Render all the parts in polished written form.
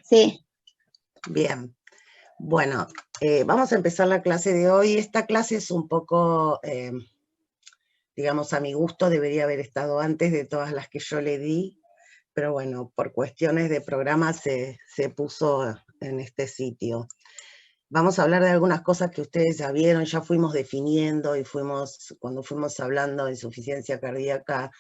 Sí. Bien. Bueno, vamos a empezar la clase de hoy. Esta clase es un poco, digamos, a mi gusto, debería haber estado antes de todas las que yo le di, pero bueno, por cuestiones de programa se puso en este sitio. Vamos a hablar de algunas cosas que ustedes ya vieron, ya fuimos definiendo y cuando fuimos hablando de insuficiencia cardíaca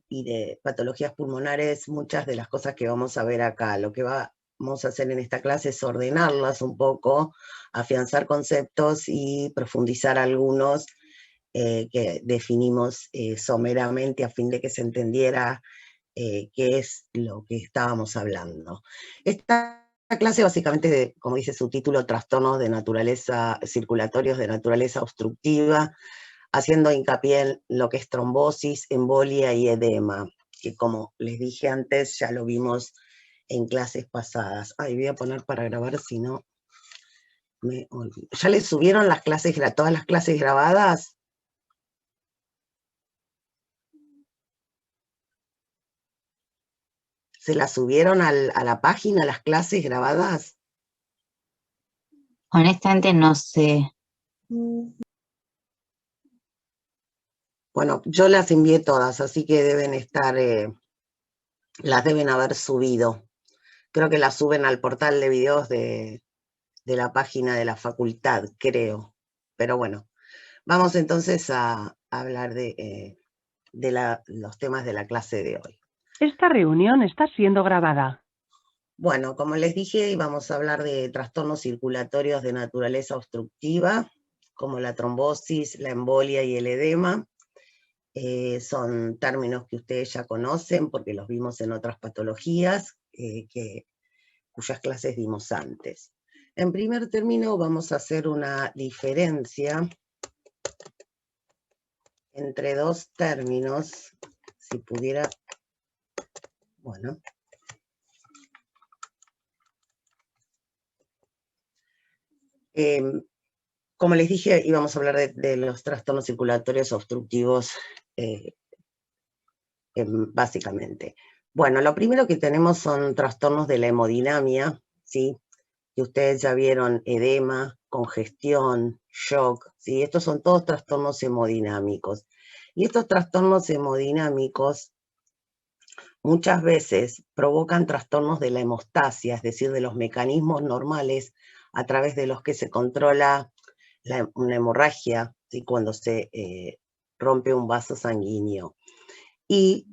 y de patologías pulmonares, muchas de las cosas que vamos a ver acá. Lo que vamos a hacer en esta clase es ordenarlas un poco, afianzar conceptos y profundizar algunos que definimos someramente a fin de que se entendiera qué es lo que estábamos hablando. Esta clase básicamente, como dice su título, trastornos de naturaleza circulatorios de naturaleza obstructiva, haciendo hincapié en lo que es trombosis, embolia y edema, que como les dije antes, ya lo vimos en clases pasadas. Ay, voy a poner para grabar, si no me olvido. ¿Ya les subieron las clases, todas las clases grabadas? ¿Se las subieron a la página, las clases grabadas? Honestamente no sé. Bueno, yo las envié todas, así que deben estar, las deben haber subido. Creo que las suben al portal de videos de la página de la facultad, creo. Pero bueno, vamos entonces a hablar de los temas de la clase de hoy. Esta reunión está siendo grabada. Bueno, como les dije, vamos a hablar de trastornos circulatorios de naturaleza obstructiva, como la trombosis, la embolia y el edema. Son términos que ustedes ya conocen porque los vimos en otras patologías cuyas clases dimos antes. En primer término vamos a hacer una diferencia entre dos términos, si pudiera, bueno. Como les dije, íbamos a hablar de los trastornos circulatorios obstructivos, básicamente. Bueno, lo primero que tenemos son trastornos de la hemodinamia, ¿sí? Que ustedes ya vieron, edema, congestión, shock, ¿sí? Estos son todos trastornos hemodinámicos. Y estos trastornos hemodinámicos muchas veces provocan trastornos de la hemostasia, es decir, de los mecanismos normales a través de los que se controla una hemorragia, ¿sí? Cuando se rompe un vaso sanguíneo. Y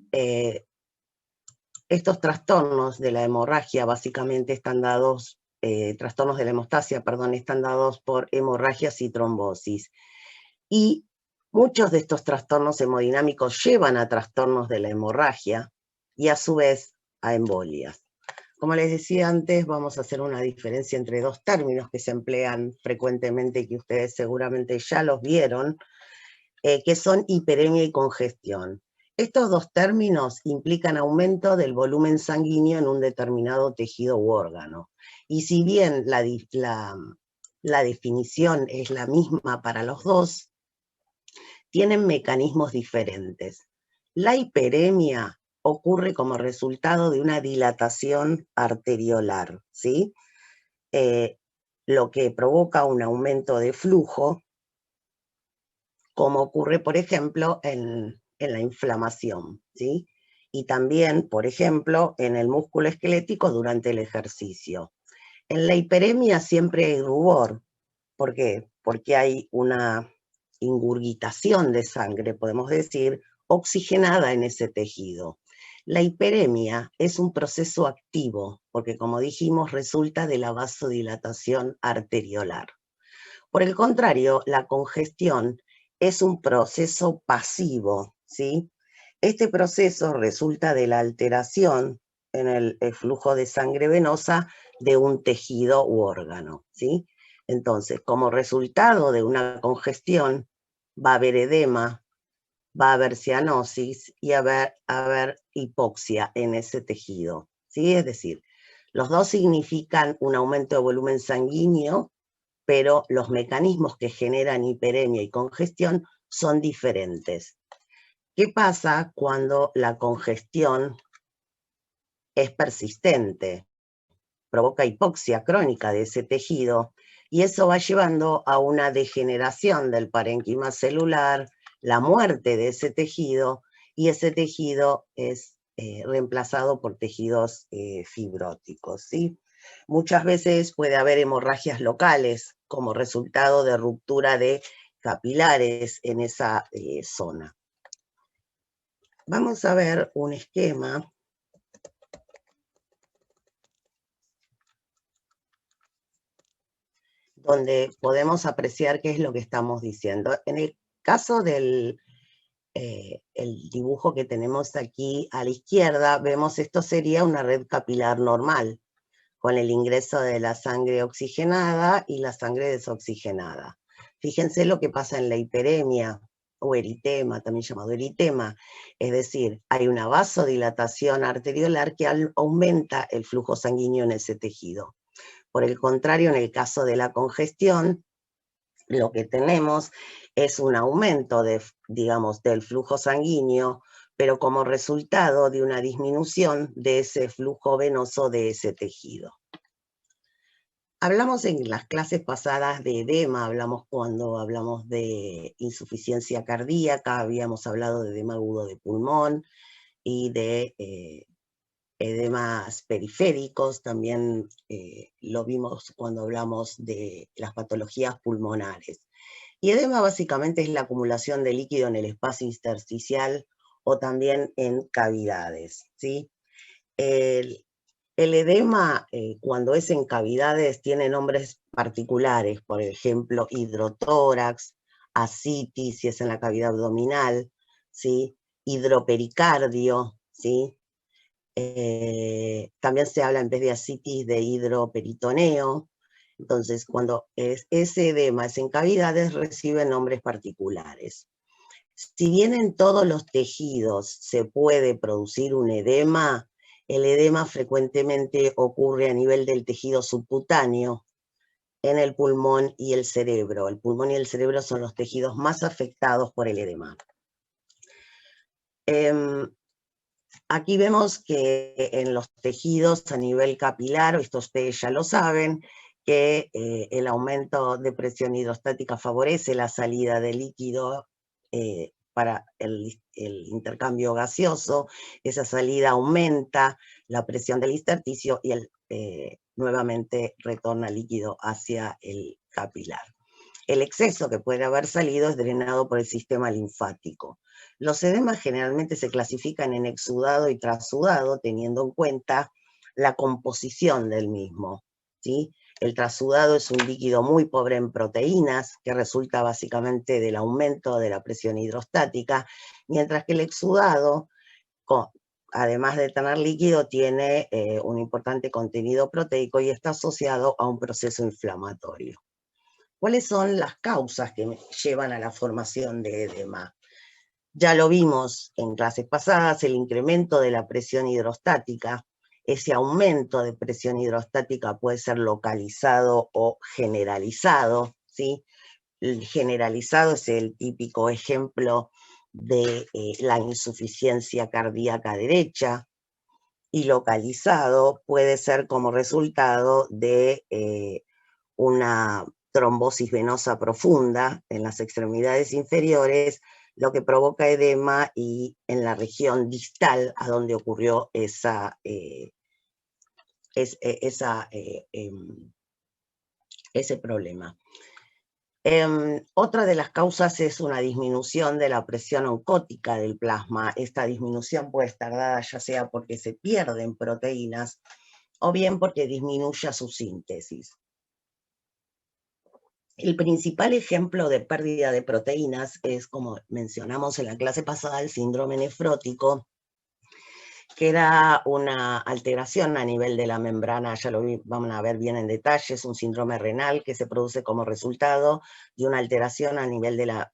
estos trastornos de la hemorragia básicamente están dados, trastornos de la hemostasia, perdón, están dados por hemorragias y trombosis. Y muchos de estos trastornos hemodinámicos llevan a trastornos de la hemorragia y a su vez a embolias. Como les decía antes, vamos a hacer una diferencia entre dos términos que se emplean frecuentemente y que ustedes seguramente ya los vieron, que son hiperemia y congestión. Estos dos términos implican aumento del volumen sanguíneo en un determinado tejido u órgano. Y si bien la definición es la misma para los dos, tienen mecanismos diferentes. La hiperemia ocurre como resultado de una dilatación arteriolar, ¿sí? Lo que provoca un aumento de flujo, como ocurre, por ejemplo, en la inflamación, ¿sí? Y también, por ejemplo, en el músculo esquelético durante el ejercicio. En la hiperemia siempre hay rubor. ¿Por qué? Porque hay una ingurgitación de sangre, podemos decir, oxigenada en ese tejido. La hiperemia es un proceso activo, porque como dijimos, resulta de la vasodilatación arteriolar. Por el contrario, la congestión es un proceso pasivo, ¿sí? Este proceso resulta de la alteración en el flujo de sangre venosa de un tejido u órgano, ¿sí? Entonces, como resultado de una congestión, va a haber edema, va a haber cianosis y va a haber hipoxia en ese tejido, ¿sí? Es decir, los dos significan un aumento de volumen sanguíneo, pero los mecanismos que generan hiperemia y congestión son diferentes. ¿Qué pasa cuando la congestión es persistente, provoca hipoxia crónica de ese tejido, y eso va llevando a una degeneración del parénquima celular, la muerte de ese tejido, y ese tejido es reemplazado por tejidos fibróticos, ¿sí? Muchas veces puede haber hemorragias locales como resultado de ruptura de capilares en esa zona. Vamos a ver un esquema donde podemos apreciar qué es lo que estamos diciendo. En el caso del el dibujo que tenemos aquí a la izquierda, vemos esto sería una red capilar normal, con el ingreso de la sangre oxigenada y la sangre desoxigenada. Fíjense lo que pasa en la hiperemia, o eritema, también llamado eritema, es decir, hay una vasodilatación arteriolar que aumenta el flujo sanguíneo en ese tejido. Por el contrario, en el caso de la congestión, lo que tenemos es un aumento digamos, del flujo sanguíneo, pero como resultado de una disminución de ese flujo venoso de ese tejido. Hablamos en las clases pasadas de edema, cuando hablamos de insuficiencia cardíaca, habíamos hablado de edema agudo de pulmón y de edemas periféricos, también lo vimos cuando hablamos de las patologías pulmonares. Y edema básicamente es la acumulación de líquido en el espacio intersticial o también en cavidades, ¿sí? El edema, cuando es en cavidades, tiene nombres particulares, por ejemplo, hidrotórax, ascitis, si es en la cavidad abdominal, ¿sí? Hidropericardio, ¿sí? También se habla en vez de ascitis de hidroperitoneo. Entonces, cuando ese edema es en cavidades, recibe nombres particulares. Si bien en todos los tejidos se puede producir un edema, el edema frecuentemente ocurre a nivel del tejido subcutáneo, en el pulmón y el cerebro. El pulmón y el cerebro son los tejidos más afectados por el edema. Aquí vemos que en los tejidos a nivel capilar, esto ustedes ya lo saben, que el aumento de presión hidrostática favorece la salida de líquido para el intercambio gaseoso. Esa salida aumenta la presión del intersticio y nuevamente retorna líquido hacia el capilar. El exceso que puede haber salido es drenado por el sistema linfático. Los edemas generalmente se clasifican en exudado y trasudado, teniendo en cuenta la composición del mismo, ¿sí? El trasudado es un líquido muy pobre en proteínas, que resulta básicamente del aumento de la presión hidrostática, mientras que el exudado, además de tener líquido, tiene un importante contenido proteico y está asociado a un proceso inflamatorio. ¿Cuáles son las causas que llevan a la formación de edema? Ya lo vimos en clases pasadas, el incremento de la presión hidrostática. Ese aumento de presión hidrostática puede ser localizado o generalizado, ¿sí? El generalizado es el típico ejemplo de la insuficiencia cardíaca derecha, y localizado puede ser como resultado de una trombosis venosa profunda en las extremidades inferiores, lo que provoca edema y en la región distal a donde ocurrió ese problema. Otra de las causas es una disminución de la presión oncótica del plasma. Esta disminución puede estar dada ya sea porque se pierden proteínas o bien porque disminuye su síntesis. El principal ejemplo de pérdida de proteínas es, como mencionamos en la clase pasada, el síndrome nefrótico, que era una alteración a nivel de la membrana, ya lo vamos a ver bien en detalle, es un síndrome renal que se produce como resultado de una alteración a nivel de la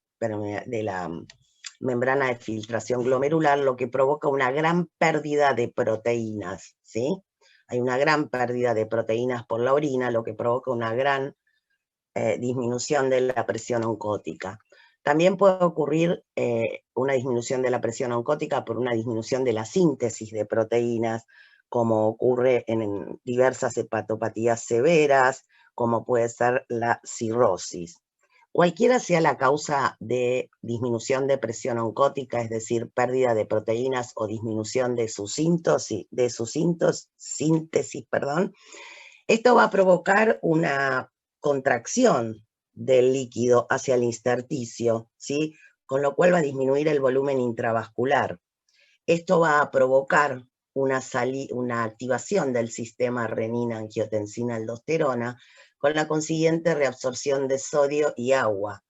membrana de filtración glomerular, lo que provoca una gran pérdida de proteínas, ¿sí? Hay una gran pérdida de proteínas por la orina, lo que provoca una gran disminución de la presión oncótica. También puede ocurrir una disminución de la presión oncótica por una disminución de la síntesis de proteínas, como ocurre en diversas hepatopatías severas, como puede ser la cirrosis. Cualquiera sea la causa de disminución de presión oncótica, es decir, pérdida de proteínas o disminución de su síntesis, esto va a provocar una contracción del líquido hacia el intersticio, ¿sí? Con lo cual va a disminuir el volumen intravascular. Esto va a provocar una activación del sistema renina-angiotensina-aldosterona, con la consiguiente reabsorción de sodio y agua,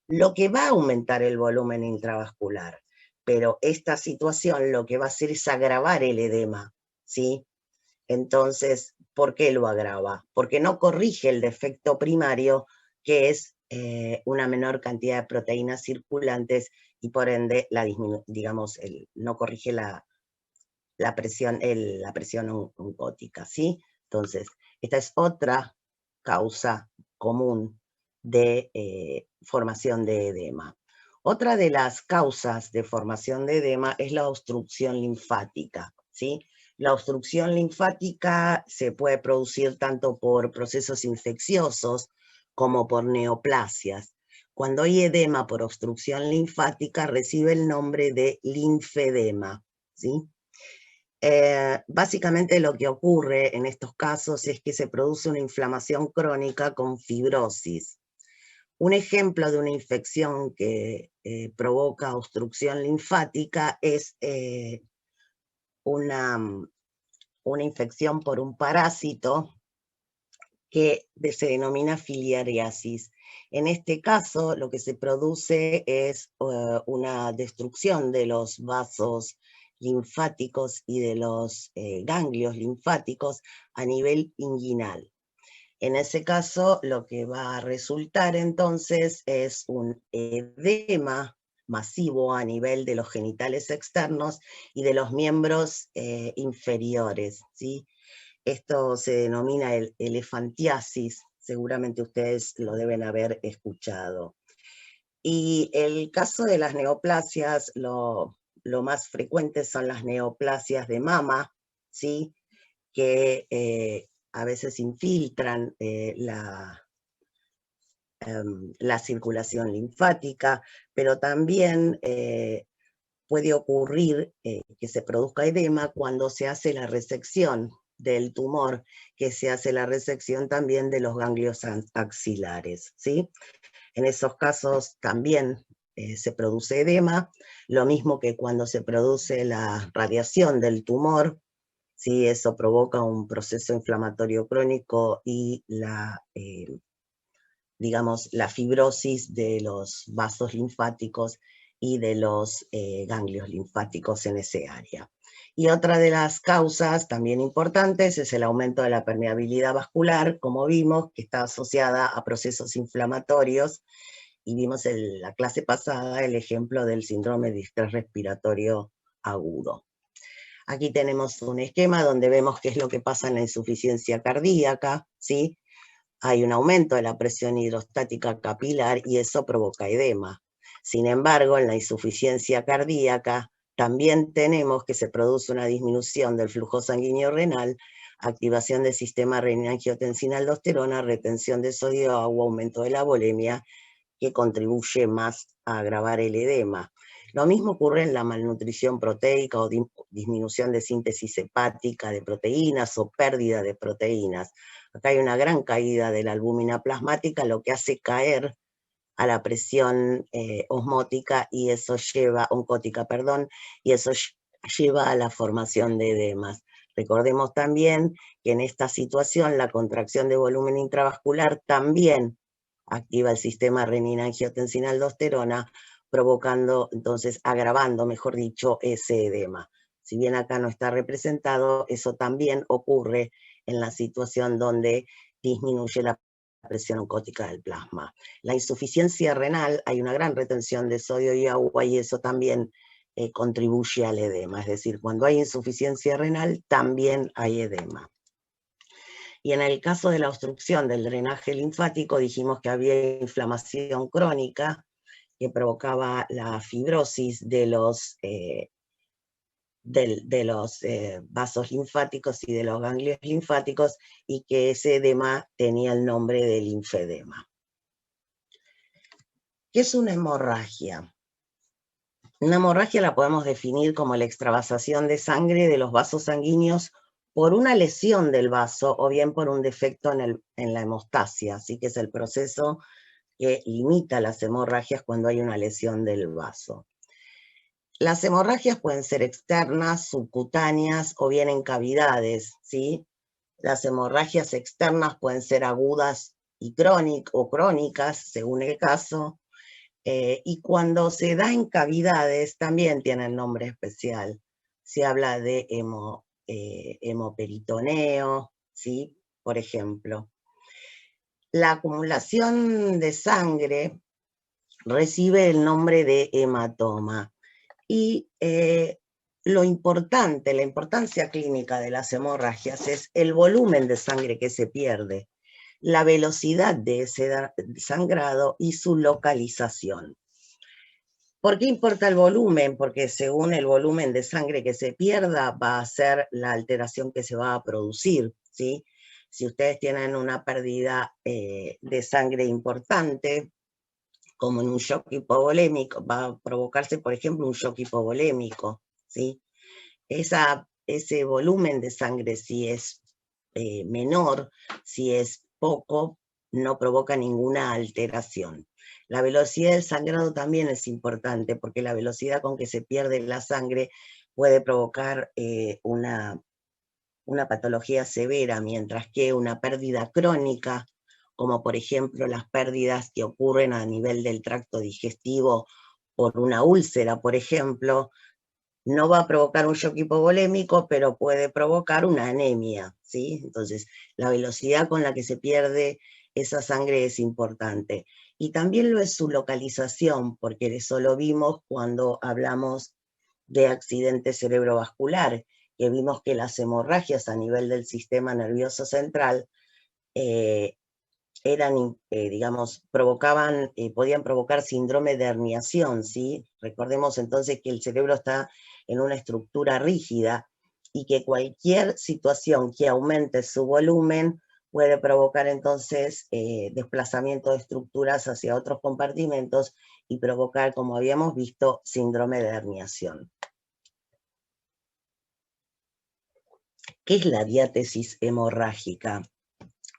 lo que va a aumentar el volumen intravascular. Pero esta situación lo que va a hacer es agravar el edema, ¿sí? Entonces, ¿por qué lo agrava? Porque no corrige el defecto primario, que es una menor cantidad de proteínas circulantes, y por ende, no corrige la presión oncótica, ¿sí? Entonces, esta es otra causa común de formación de edema. Otra de las causas de formación de edema es la obstrucción linfática, ¿sí? La obstrucción linfática se puede producir tanto por procesos infecciosos como por neoplasias. Cuando hay edema por obstrucción linfática, recibe el nombre de linfedema, ¿sí? Básicamente lo que ocurre en estos casos es que se produce una inflamación crónica con fibrosis. Un ejemplo de una infección que provoca obstrucción linfática es una infección por un parásito que se denomina filariasis. En este caso, lo que se produce es una destrucción de los vasos linfáticos y de los ganglios linfáticos a nivel inguinal. En ese caso, lo que va a resultar entonces es un edema masivo a nivel de los genitales externos y de los miembros inferiores, ¿sí? Esto se denomina elefantiasis, seguramente ustedes lo deben haber escuchado. Y el caso de las neoplasias, lo más frecuente son las neoplasias de mama, ¿sí? Que a veces infiltran la circulación linfática, pero también puede ocurrir que se produzca edema cuando se hace la resección del tumor, que se hace la resección también de los ganglios axilares, ¿sí? En esos casos también se produce edema, lo mismo que cuando se produce la radiación del tumor, ¿sí? Eso provoca un proceso inflamatorio crónico y la fibrosis de los vasos linfáticos y de los ganglios linfáticos en ese área. Y otra de las causas también importantes es el aumento de la permeabilidad vascular, como vimos, que está asociada a procesos inflamatorios, y vimos en la clase pasada el ejemplo del síndrome de estrés respiratorio agudo. Aquí tenemos un esquema donde vemos qué es lo que pasa en la insuficiencia cardíaca, ¿sí? Hay un aumento de la presión hidrostática capilar y eso provoca edema. Sin embargo, en la insuficiencia cardíaca también tenemos que se produce una disminución del flujo sanguíneo renal, activación del sistema renina-angiotensina-aldosterona, retención de sodio, agua, aumento de la volemia, que contribuye más a agravar el edema. Lo mismo ocurre en la malnutrición proteica o disminución de síntesis hepática de proteínas o pérdida de proteínas. Acá hay una gran caída de la albúmina plasmática, lo que hace caer a la presión oncótica, y eso lleva a la formación de edemas. Recordemos también que en esta situación la contracción de volumen intravascular también activa el sistema renina-angiotensina-aldosterona, agravando, mejor dicho, ese edema. Si bien acá no está representado, eso también ocurre en la situación donde disminuye la presión oncótica del plasma. La insuficiencia renal, hay una gran retención de sodio y agua, y eso también contribuye al edema. Es decir, cuando hay insuficiencia renal, también hay edema. Y en el caso de la obstrucción del drenaje linfático, dijimos que había inflamación crónica que provocaba la fibrosis de los de los vasos linfáticos y de los ganglios linfáticos, y que ese edema tenía el nombre de linfedema. ¿Qué es una hemorragia? Una hemorragia la podemos definir como la extravasación de sangre de los vasos sanguíneos por una lesión del vaso o bien por un defecto en la hemostasia, así que es el proceso que limita las hemorragias cuando hay una lesión del vaso. Las hemorragias pueden ser externas, subcutáneas o bien en cavidades, ¿sí? Las hemorragias externas pueden ser agudas y crónicas, según el caso, y cuando se da en cavidades también tienen nombre especial. Se habla de hemoperitoneo, ¿sí? Por ejemplo. La acumulación de sangre recibe el nombre de hematoma. Y la importancia clínica de las hemorragias es el volumen de sangre que se pierde, la velocidad de ese sangrado y su localización. ¿Por qué importa el volumen? Porque según el volumen de sangre que se pierda va a ser la alteración que se va a producir, ¿sí? Si ustedes tienen una pérdida de sangre importante, como en un shock hipovolémico, va a provocarse, por ejemplo, un shock hipovolémico, ¿sí? Ese volumen de sangre, si es menor, si es poco, no provoca ninguna alteración. La velocidad del sangrado también es importante, porque la velocidad con que se pierde la sangre puede provocar una patología severa, mientras que una pérdida crónica, como por ejemplo las pérdidas que ocurren a nivel del tracto digestivo por una úlcera, por ejemplo, no va a provocar un shock hipovolémico, pero puede provocar una anemia, ¿sí? Entonces, la velocidad con la que se pierde esa sangre es importante. Y también lo es su localización, porque eso lo vimos cuando hablamos de accidente cerebrovascular, que vimos que las hemorragias a nivel del sistema nervioso central podían provocar síndrome de herniación, ¿sí? Recordemos entonces que el cerebro está en una estructura rígida y que cualquier situación que aumente su volumen puede provocar entonces desplazamiento de estructuras hacia otros compartimentos y provocar, como habíamos visto, síndrome de herniación. ¿Qué es la diátesis hemorrágica?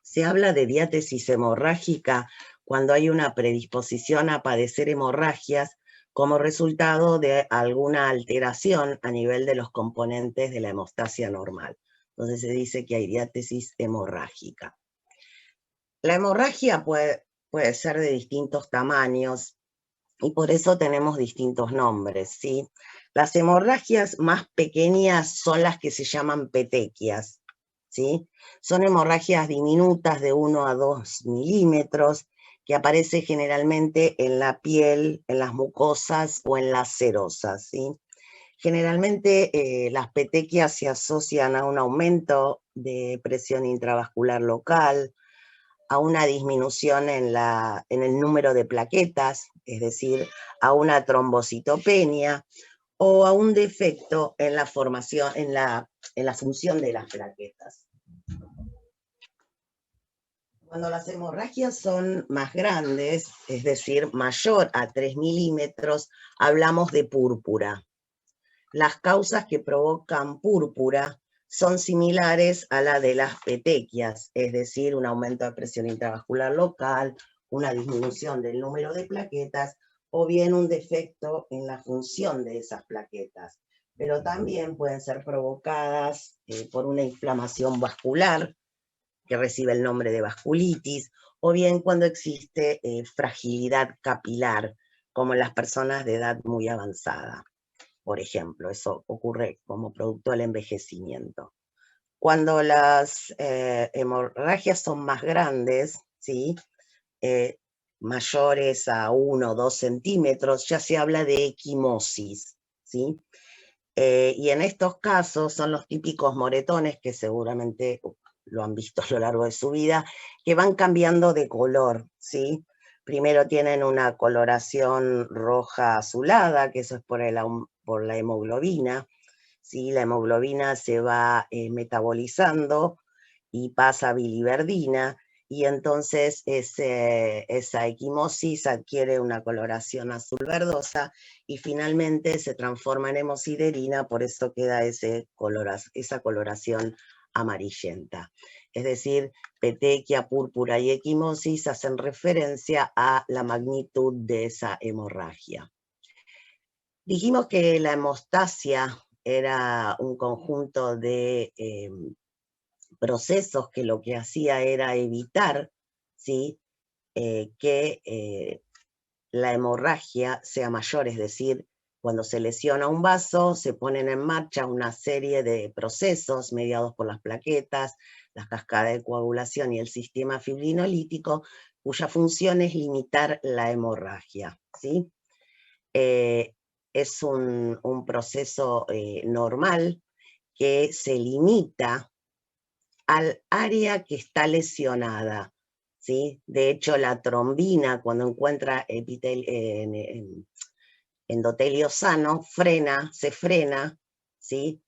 Se habla de diátesis hemorrágica cuando hay una predisposición a padecer hemorragias como resultado de alguna alteración a nivel de los componentes de la hemostasia normal. Entonces se dice que hay diátesis hemorrágica. La hemorragia puede ser de distintos tamaños y por eso tenemos distintos nombres, ¿sí? Las hemorragias más pequeñas son las que se llaman petequias, ¿sí? Son hemorragias diminutas de 1 a 2 milímetros que aparecen generalmente en la piel, en las mucosas o en las serosas, ¿sí? Generalmente las petequias se asocian a un aumento de presión intravascular local, a una disminución en el número de plaquetas, es decir, a una trombocitopenia, o a un defecto en la formación, en la función de las plaquetas. Cuando las hemorragias son más grandes, es decir, mayor a 3 milímetros, hablamos de púrpura. Las causas que provocan púrpura son similares a la de las petequias, es decir, un aumento de presión intravascular local, una disminución del número de plaquetas, o bien un defecto en la función de esas plaquetas. Pero también pueden ser provocadas por una inflamación vascular, que recibe el nombre de vasculitis, o bien cuando existe fragilidad capilar, como en las personas de edad muy avanzada. Por ejemplo, eso ocurre como producto del envejecimiento. Cuando las hemorragias son más grandes, ¿sí? Mayores a 1 o 2 centímetros, ya se habla de equimosis, ¿sí? Y en estos casos son los típicos moretones, que seguramente lo han visto a lo largo de su vida, que van cambiando de color, ¿sí? Primero tienen una coloración roja azulada, que eso es por la hemoglobina. ¿sí? La hemoglobina se va metabolizando y pasa a biliverdina, y entonces esa equimosis adquiere una coloración azul verdosa y finalmente se transforma en hemosiderina, por eso queda esa coloración amarillenta. Es decir, petequia, púrpura y equimosis hacen referencia a la magnitud de esa hemorragia. Dijimos que la hemostasia era un conjunto de procesos que lo que hacía era evitar, ¿sí? Que la hemorragia sea mayor, es decir, cuando se lesiona un vaso, se ponen en marcha una serie de procesos mediados por las plaquetas, las cascadas de coagulación y el sistema fibrinolítico, cuya función es limitar la hemorragia, ¿sí? Es un proceso normal que se limita al área que está lesionada, ¿sí? De hecho, la trombina, cuando encuentra endotelio sano, se frena, ¿sí?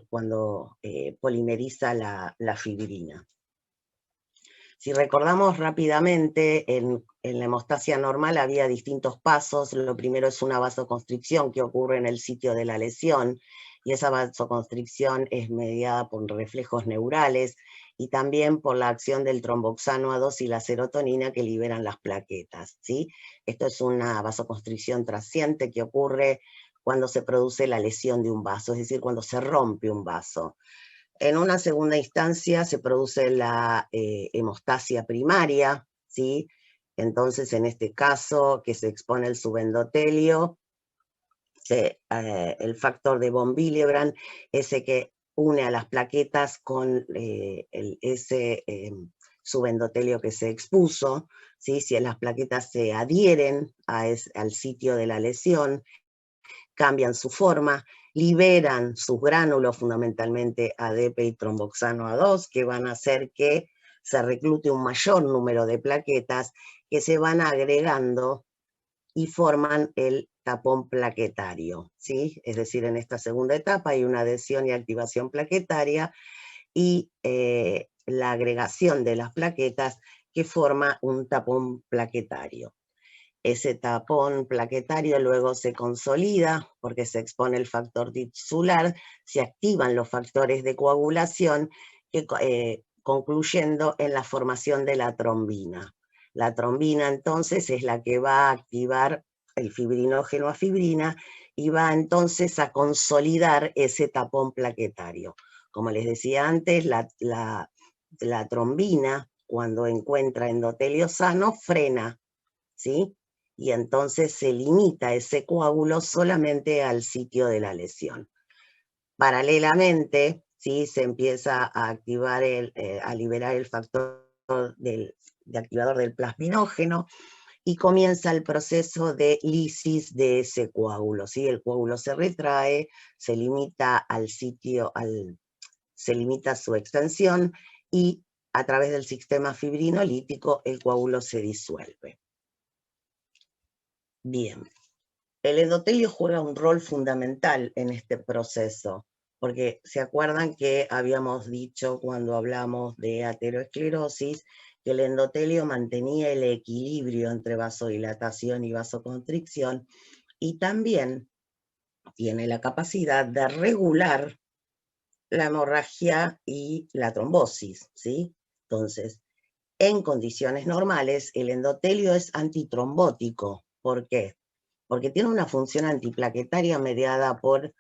Cuando polimeriza la fibrina. Si recordamos rápidamente, en la hemostasia normal había distintos pasos. Lo primero es una vasoconstricción que ocurre en el sitio de la lesión, y esa vasoconstricción es mediada por reflejos neurales y también por la acción del tromboxano A2 y la serotonina que liberan las plaquetas, ¿sí? Esto es una vasoconstricción trasciente que ocurre cuando se produce la lesión de un vaso, es decir, cuando se rompe un vaso. En una segunda instancia se produce la hemostasia primaria, ¿sí? Entonces, en este caso, que se expone el subendotelio, el factor de von Willebrand, ese que une a las plaquetas con ese subendotelio que se expuso, ¿sí? Si las plaquetas se adhieren al sitio de la lesión, cambian su forma, liberan sus gránulos, fundamentalmente ADP y tromboxano A2, que van a hacer que se reclute un mayor número de plaquetas que se van agregando y forman el tapón plaquetario, ¿sí? Es decir, en esta segunda etapa hay una adhesión y activación plaquetaria y la agregación de las plaquetas que forma un tapón plaquetario. Ese tapón plaquetario luego se consolida porque se expone el factor tisular, se activan los factores de coagulación, concluyendo en la formación de la trombina. La trombina entonces es la que va a activar el fibrinógeno a fibrina y va entonces a consolidar ese tapón plaquetario. Como les decía antes, la trombina, cuando encuentra endotelio sano, frena, ¿sí? Y entonces se limita ese coágulo solamente al sitio de la lesión. Paralelamente, ¿sí? Se empieza a activar a liberar el factor de activador del plasminógeno y comienza el proceso de lisis de ese coágulo, ¿sí? El coágulo se retrae, se limita al sitio, se limita su extensión y a través del sistema fibrinolítico el coágulo se disuelve. Bien, el endotelio juega un rol fundamental en este proceso, porque se acuerdan que habíamos dicho cuando hablamos de ateroesclerosis que el endotelio mantenía el equilibrio entre vasodilatación y vasoconstricción, y también tiene la capacidad de regular la hemorragia y la trombosis, ¿sí? Entonces, en condiciones normales, el endotelio es antitrombótico. ¿Por qué? Porque tiene una función antiplaquetaria mediada por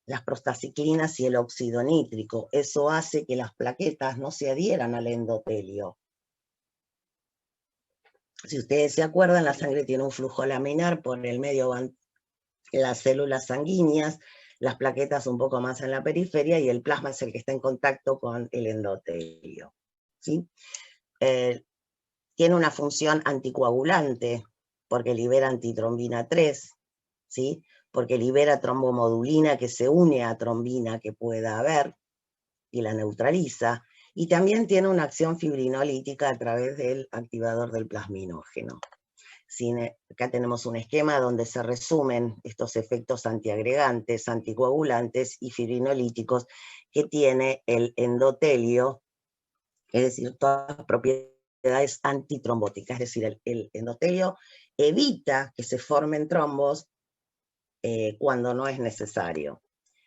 las prostaciclinas y el óxido nítrico. Eso hace que las plaquetas no se adhieran al endotelio. Si ustedes se acuerdan, la sangre tiene un flujo laminar, por el medio van las células sanguíneas, las plaquetas un poco más en la periferia y el plasma es el que está en contacto con el endotelio, ¿sí? Tiene una función anticoagulante porque libera antitrombina 3, ¿sí? Porque libera trombomodulina que se une a trombina que pueda haber y la neutraliza, y también tiene una acción fibrinolítica a través del activador del plasminógeno. Acá tenemos un esquema donde se resumen estos efectos antiagregantes, anticoagulantes y fibrinolíticos que tiene el endotelio, es decir, todas las propiedades antitrombóticas, es decir, el endotelio evita que se formen trombos cuando no es necesario.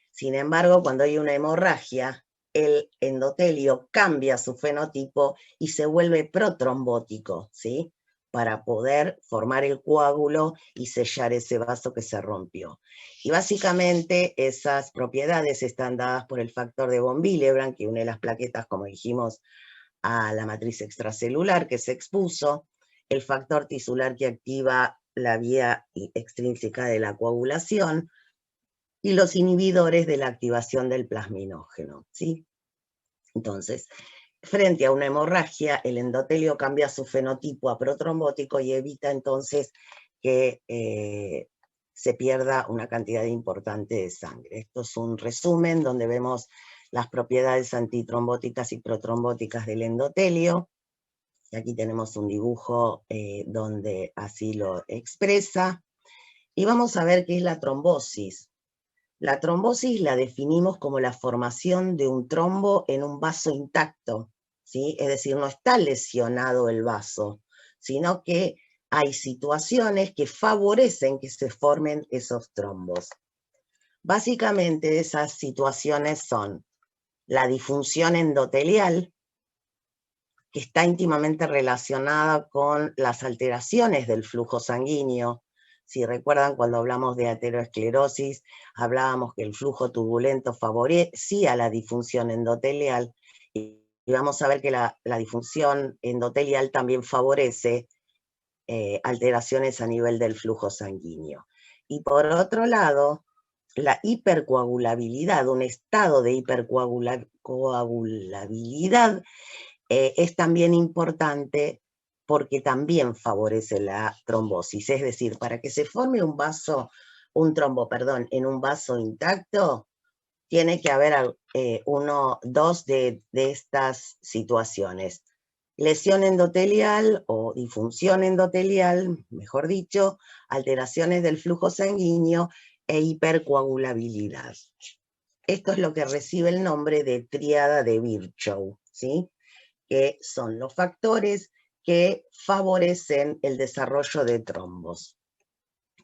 Sin embargo, cuando hay una hemorragia, el endotelio cambia su fenotipo y se vuelve protrombótico, ¿sí? Para poder formar el coágulo y sellar ese vaso que se rompió. Y básicamente esas propiedades están dadas por el factor de von Willebrand, que une las plaquetas, como dijimos, a la matriz extracelular que se expuso, el factor tisular que activa la vía extrínseca de la coagulación, y los inhibidores de la activación del plasminógeno, ¿sí? Entonces, frente a una hemorragia, el endotelio cambia su fenotipo a protrombótico y evita entonces que se pierda una cantidad importante de sangre. Esto es un resumen donde vemos las propiedades antitrombóticas y protrombóticas del endotelio. Y aquí tenemos un dibujo donde así lo expresa. Y vamos a ver qué es la trombosis. La trombosis la definimos como la formación de un trombo en un vaso intacto, ¿sí? Es decir, no está lesionado el vaso, sino que hay situaciones que favorecen que se formen esos trombos. Básicamente esas situaciones son la disfunción endotelial, que está íntimamente relacionada con las alteraciones del flujo sanguíneo. Si recuerdan, cuando hablamos de ateroesclerosis, hablábamos que el flujo turbulento favorecía la disfunción endotelial, y vamos a ver que la disfunción endotelial también favorece alteraciones a nivel del flujo sanguíneo. Y por otro lado, la hipercoagulabilidad, un estado de hipercoagulabilidad, es también importante porque también favorece la trombosis. Es decir, para que se forme un trombo, en un vaso intacto, tiene que haber dos de estas situaciones. Lesión endotelial o disfunción endotelial, mejor dicho, alteraciones del flujo sanguíneo e hipercoagulabilidad. Esto es lo que recibe el nombre de tríada de Virchow, ¿sí? Que son los factores que favorecen el desarrollo de trombos.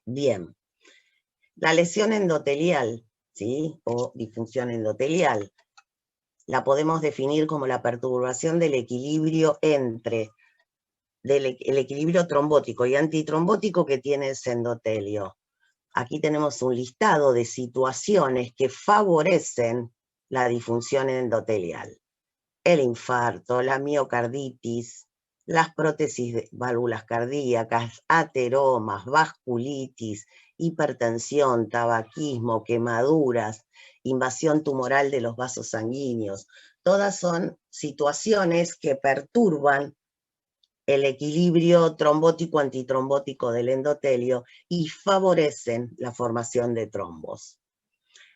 Bien, la lesión endotelial, ¿sí? O disfunción endotelial, la podemos definir como la perturbación del equilibrio entre el equilibrio trombótico y antitrombótico que tiene ese endotelio. Aquí tenemos un listado de situaciones que favorecen la disfunción endotelial. El infarto, la miocarditis, las prótesis de válvulas cardíacas, ateromas, vasculitis, hipertensión, tabaquismo, quemaduras, invasión tumoral de los vasos sanguíneos. Todas son situaciones que perturban el equilibrio trombótico-antitrombótico del endotelio y favorecen la formación de trombos.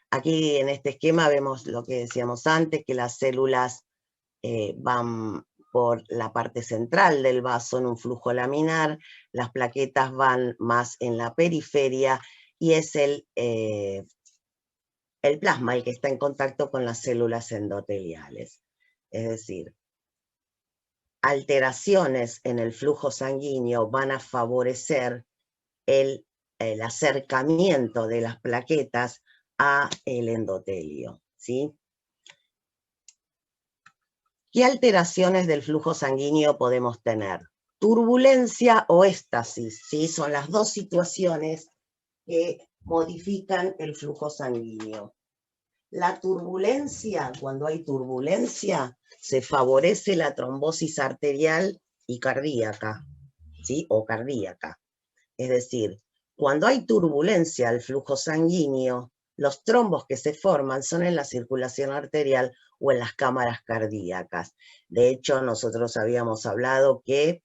Aquí en este esquema vemos lo que decíamos antes, que las células van por la parte central del vaso en un flujo laminar, las plaquetas van más en la periferia y es el plasma el que está en contacto con las células endoteliales. Es decir, alteraciones en el flujo sanguíneo van a favorecer el acercamiento de las plaquetas a el endotelio, ¿sí? ¿Qué alteraciones del flujo sanguíneo podemos tener? Turbulencia o éstasis, ¿sí? Son las dos situaciones que modifican el flujo sanguíneo. La turbulencia, cuando hay turbulencia, se favorece la trombosis arterial y cardíaca, ¿sí? O cardíaca. Es decir, cuando hay turbulencia al flujo sanguíneo, los trombos que se forman son en la circulación arterial o en las cámaras cardíacas. De hecho, nosotros habíamos hablado que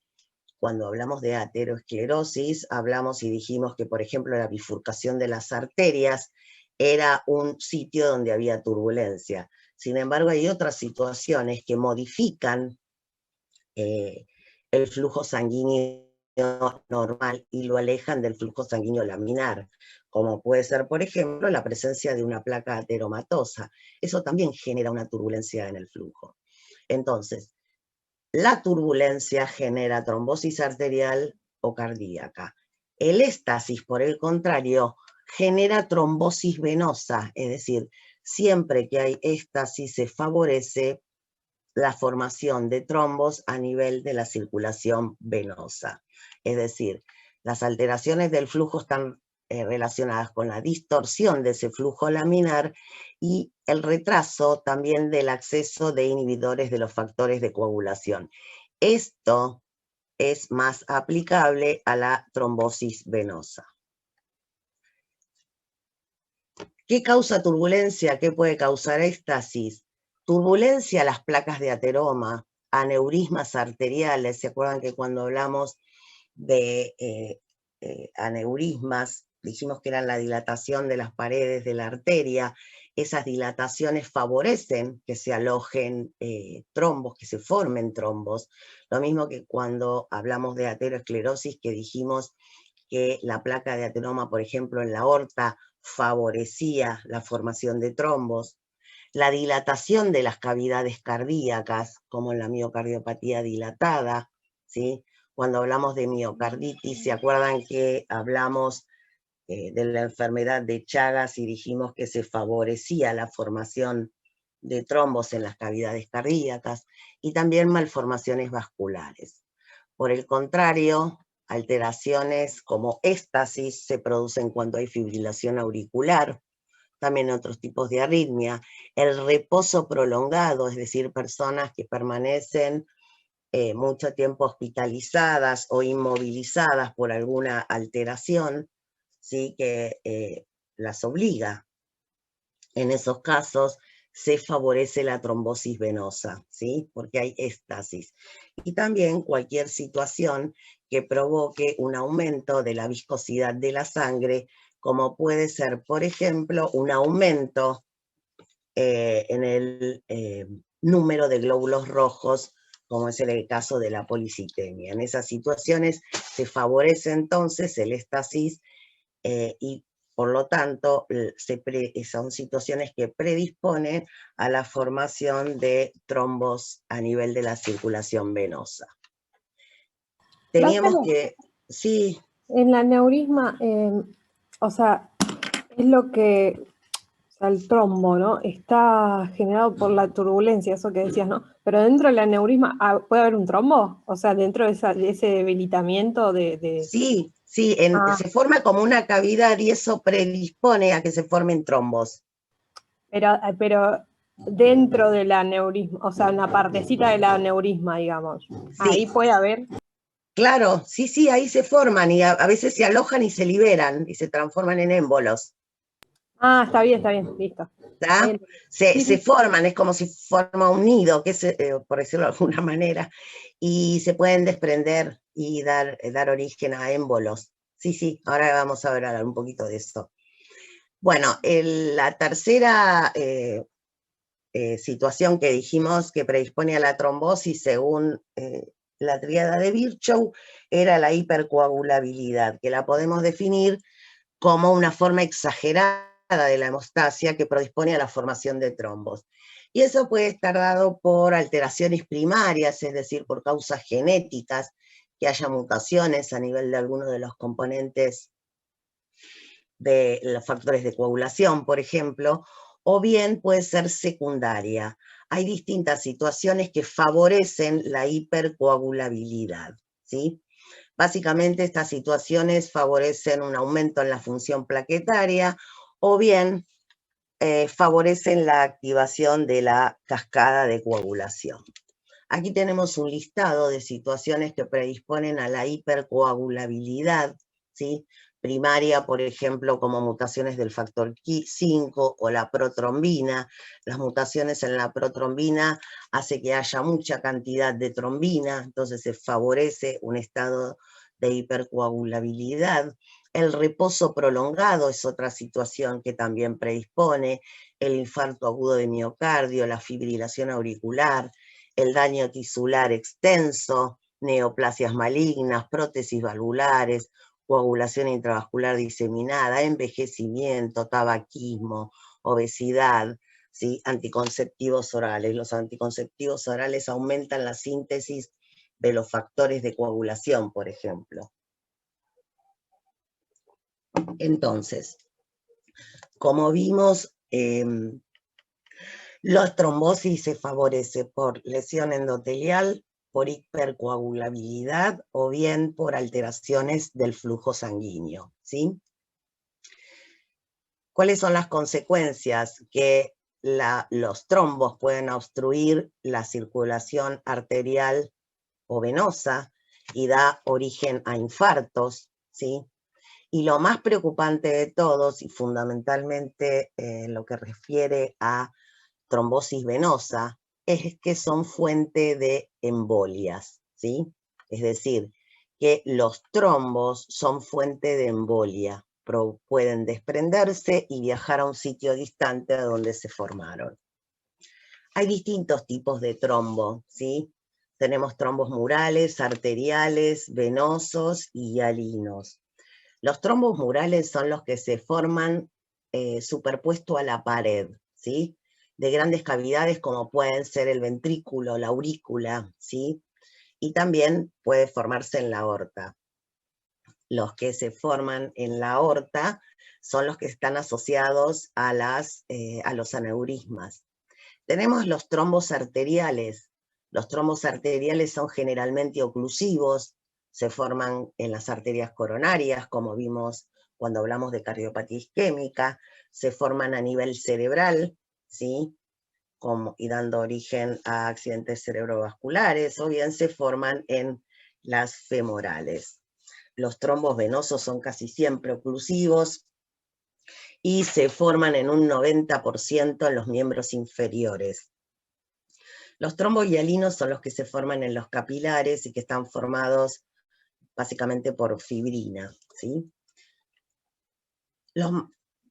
cuando hablamos de ateroesclerosis, hablamos y dijimos que, por ejemplo, la bifurcación de las arterias era un sitio donde había turbulencia. Sin embargo, hay otras situaciones que modifican el flujo sanguíneo normal y lo alejan del flujo sanguíneo laminar, como puede ser, por ejemplo, la presencia de una placa ateromatosa. Eso también genera una turbulencia en el flujo. Entonces, la turbulencia genera trombosis arterial o cardíaca. El éstasis, por el contrario, genera trombosis venosa, es decir, siempre que hay éstasis se favorece la formación de trombos a nivel de la circulación venosa. Es decir, las alteraciones del flujo están relacionadas con la distorsión de ese flujo laminar y el retraso también del acceso de inhibidores de los factores de coagulación. Esto es más aplicable a la trombosis venosa. ¿Qué causa turbulencia? ¿Qué puede causar éstasis? Turbulencia, las placas de ateroma, aneurismas arteriales. ¿Se acuerdan que cuando hablamos de aneurismas, dijimos que eran la dilatación de las paredes de la arteria? Esas dilataciones favorecen que se alojen trombos, que se formen trombos. Lo mismo que cuando hablamos de aterosclerosis, que dijimos que la placa de ateroma, por ejemplo, en la aorta, favorecía la formación de trombos. La dilatación de las cavidades cardíacas, como en la miocardiopatía dilatada, ¿sí? Cuando hablamos de miocarditis, ¿se acuerdan que hablamos de la enfermedad de Chagas y dijimos que se favorecía la formación de trombos en las cavidades cardíacas? Y también malformaciones vasculares. Por el contrario, alteraciones como éstasis se producen cuando hay fibrilación auricular, también otros tipos de arritmia. El reposo prolongado, es decir, personas que permanecen mucho tiempo hospitalizadas o inmovilizadas por alguna alteración, ¿sí? Que las obliga. En esos casos se favorece la trombosis venosa, ¿sí? Porque hay éstasis. Y también cualquier situación que provoque un aumento de la viscosidad de la sangre, como puede ser, por ejemplo, un aumento en el número de glóbulos rojos, como es el caso de la policitemia. En esas situaciones se favorece entonces el éstasis y por lo tanto son situaciones que predisponen a la formación de trombos a nivel de la circulación venosa. Teníamos que, sí. En la aneurisma, o sea, es lo que, o sea, el trombo, ¿no? Está generado por la turbulencia, eso que decías, ¿no? Pero dentro del aneurisma, ¿puede haber un trombo? O sea, dentro de ese debilitamiento de... Sí, sí, se forma como una cavidad y eso predispone a que se formen trombos. Pero dentro del aneurisma, o sea, una partecita del aneurisma, digamos, sí. Ahí puede haber... Claro, sí, sí, ahí se forman y a veces se alojan y se liberan y se transforman en émbolos. Está bien, listo. Se forman, es como si forma un nido, que es, por decirlo de alguna manera, y se pueden desprender y dar origen a émbolos. Sí, sí, ahora vamos a ver un poquito de eso. Bueno, la tercera situación que dijimos que predispone a la trombosis según la tríada de Virchow era la hipercoagulabilidad, que la podemos definir como una forma exagerada de la hemostasia que predispone a la formación de trombos. Y eso puede estar dado por alteraciones primarias, es decir, por causas genéticas, que haya mutaciones a nivel de alguno de los componentes de los factores de coagulación, por ejemplo, o bien puede ser secundaria. Hay distintas situaciones que favorecen la hipercoagulabilidad, ¿sí? Básicamente estas situaciones favorecen un aumento en la función plaquetaria o bien favorecen la activación de la cascada de coagulación. Aquí tenemos un listado de situaciones que predisponen a la hipercoagulabilidad, ¿sí? Primaria, por ejemplo, como mutaciones del factor 5 o la protrombina. Las mutaciones en la protrombina hacen que haya mucha cantidad de trombina, entonces se favorece un estado de hipercoagulabilidad. El reposo prolongado es otra situación que también predispone, el infarto agudo de miocardio, la fibrilación auricular, el daño tisular extenso, neoplasias malignas, prótesis valvulares, coagulación intravascular diseminada, envejecimiento, tabaquismo, obesidad, ¿sí? Anticonceptivos orales. Los anticonceptivos orales aumentan la síntesis de los factores de coagulación, por ejemplo. Entonces, como vimos, la trombosis se favorece por lesión endotelial, por hipercoagulabilidad o bien por alteraciones del flujo sanguíneo, ¿sí? ¿Cuáles son las consecuencias? Que los trombos pueden obstruir la circulación arterial o venosa y da origen a infartos, ¿sí? Y lo más preocupante de todos, y fundamentalmente en lo que refiere a trombosis venosa, es que son fuente de embolias, ¿sí? Es decir, que los trombos son fuente de embolia, pueden desprenderse y viajar a un sitio distante de donde se formaron. Hay distintos tipos de trombo, ¿sí? Tenemos trombos murales, arteriales, venosos y hialinos. Los trombos murales son los que se forman superpuesto a la pared, ¿sí? De grandes cavidades como pueden ser el ventrículo, la aurícula, ¿sí? Y también puede formarse en la aorta. Los que se forman en la aorta son los que están asociados a los aneurismas. Tenemos los trombos arteriales. Los trombos arteriales son generalmente oclusivos, se forman en las arterias coronarias, como vimos cuando hablamos de cardiopatía isquémica, se forman a nivel cerebral, ¿sí? Y dando origen a accidentes cerebrovasculares, o bien se forman en las femorales. Los trombos venosos son casi siempre oclusivos y se forman en un 90% en los miembros inferiores. Los trombos hialinos son los que se forman en los capilares y que están formados básicamente por fibrina, ¿sí?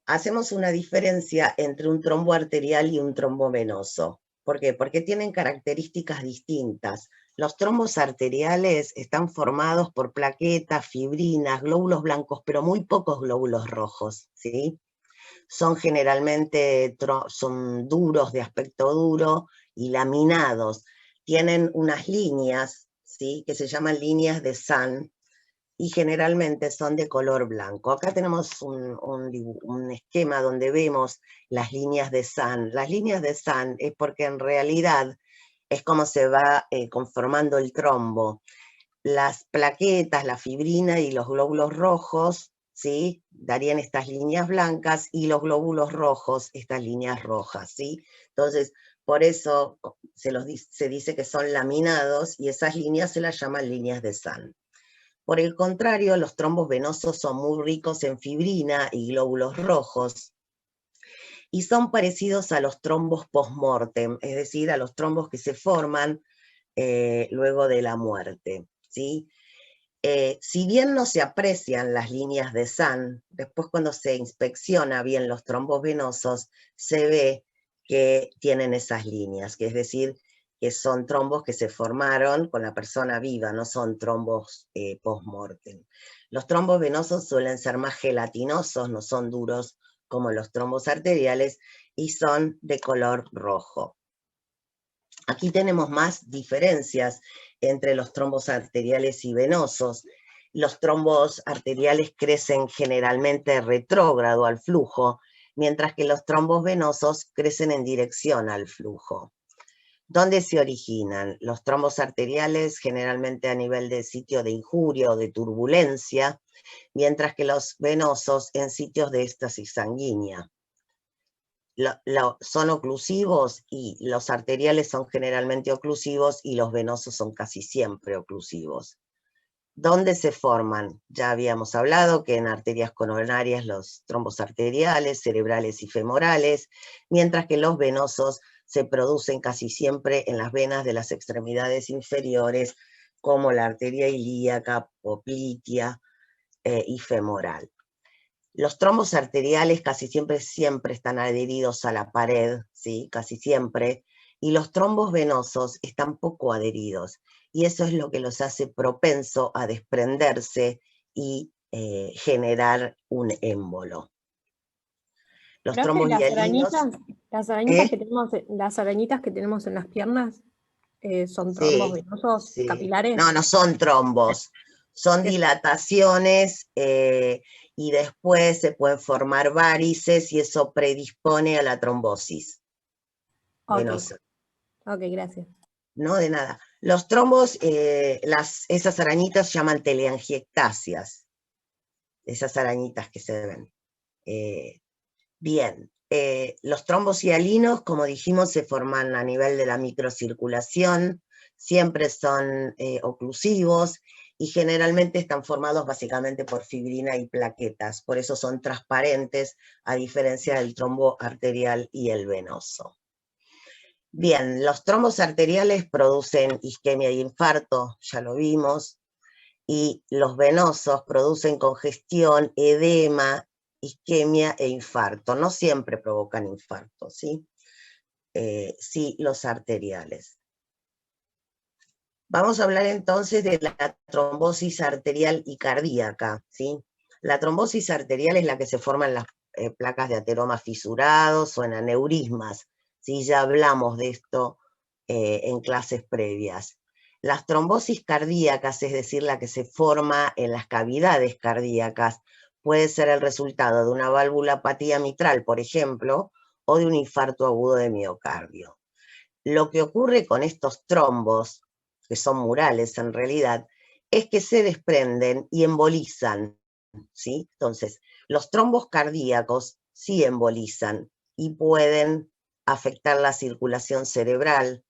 Hacemos una diferencia entre un trombo arterial y un trombo venoso. ¿Por qué? Porque tienen características distintas. Los trombos arteriales están formados por plaquetas, fibrinas, glóbulos blancos, pero muy pocos glóbulos rojos, ¿sí? Son generalmente son duros, de aspecto duro y laminados. Tienen unas líneas, ¿sí? Que se llaman líneas de Sand, y generalmente son de color blanco. Acá tenemos un esquema donde vemos las líneas de Sand. Las líneas de Sand es porque en realidad es como se va conformando el trombo. Las plaquetas, la fibrina y los glóbulos rojos, ¿sí? Darían estas líneas blancas, y los glóbulos rojos estas líneas rojas, ¿sí? Entonces, por eso se dice que son laminados, y esas líneas se las llaman líneas de Sand. Por el contrario, los trombos venosos son muy ricos en fibrina y glóbulos rojos, y son parecidos a los trombos post-mortem, es decir, a los trombos que se forman luego de la muerte, ¿sí? Si bien no se aprecian las líneas de Sand, después cuando se inspecciona bien los trombos venosos, se ve que tienen esas líneas, que es decir, que son trombos que se formaron con la persona viva, no son trombos post-mortem. Los trombos venosos suelen ser más gelatinosos, no son duros como los trombos arteriales, y son de color rojo. Aquí tenemos más diferencias entre los trombos arteriales y venosos. Los trombos arteriales crecen generalmente retrógrado al flujo, mientras que los trombos venosos crecen en dirección al flujo. ¿Dónde se originan? Los trombos arteriales generalmente a nivel de sitio de injuria o de turbulencia, mientras que los venosos en sitios de éstasis sanguínea. Son oclusivos, y los arteriales son generalmente oclusivos y los venosos son casi siempre oclusivos. ¿Dónde se forman? Ya habíamos hablado que en arterias coronarias los trombos arteriales, cerebrales y femorales, mientras que los venosos se producen casi siempre en las venas de las extremidades inferiores, como la arteria ilíaca, poplitea y femoral. Los trombos arteriales casi siempre están adheridos a la pared, ¿sí? Casi siempre, y los trombos venosos están poco adheridos, y eso es lo que los hace propenso a desprenderse y generar un émbolo. Los Pero trombos hialinos... las arañitas que tenemos, las arañitas que tenemos en las piernas, son trombos Sí, venosos sí. capilares. No, no son trombos, son ¿Qué? dilataciones y después se pueden formar varices y eso predispone a la trombosis Ok, venosa. ok, gracias. No, de nada. Los trombos, esas arañitas se llaman teleangiectasias, esas arañitas que se ven. Bien, los trombos hialinos, como dijimos, se forman a nivel de la microcirculación, siempre son oclusivos y generalmente están formados básicamente por fibrina y plaquetas, por eso son transparentes a diferencia del trombo arterial y el venoso. Bien, los trombos arteriales producen isquemia y infarto, ya lo vimos, y los venosos producen congestión, edema, isquemia e infarto. No siempre provocan infarto, ¿sí? Sí, los arteriales. Vamos a hablar entonces de la trombosis arterial y cardíaca, ¿sí? La trombosis arterial es la que se forma en las placas de ateroma fisurados o en aneurismas, ¿sí? Ya hablamos de esto en clases previas. Las trombosis cardíacas, es decir, la que se forma en las cavidades cardíacas, puede ser el resultado de una valvulopatía mitral, por ejemplo, o de un infarto agudo de miocardio. Lo que ocurre con estos trombos, que son murales en realidad, es que se desprenden y embolizan, ¿sí? Entonces, los trombos cardíacos sí embolizan y pueden afectar la circulación cerebral,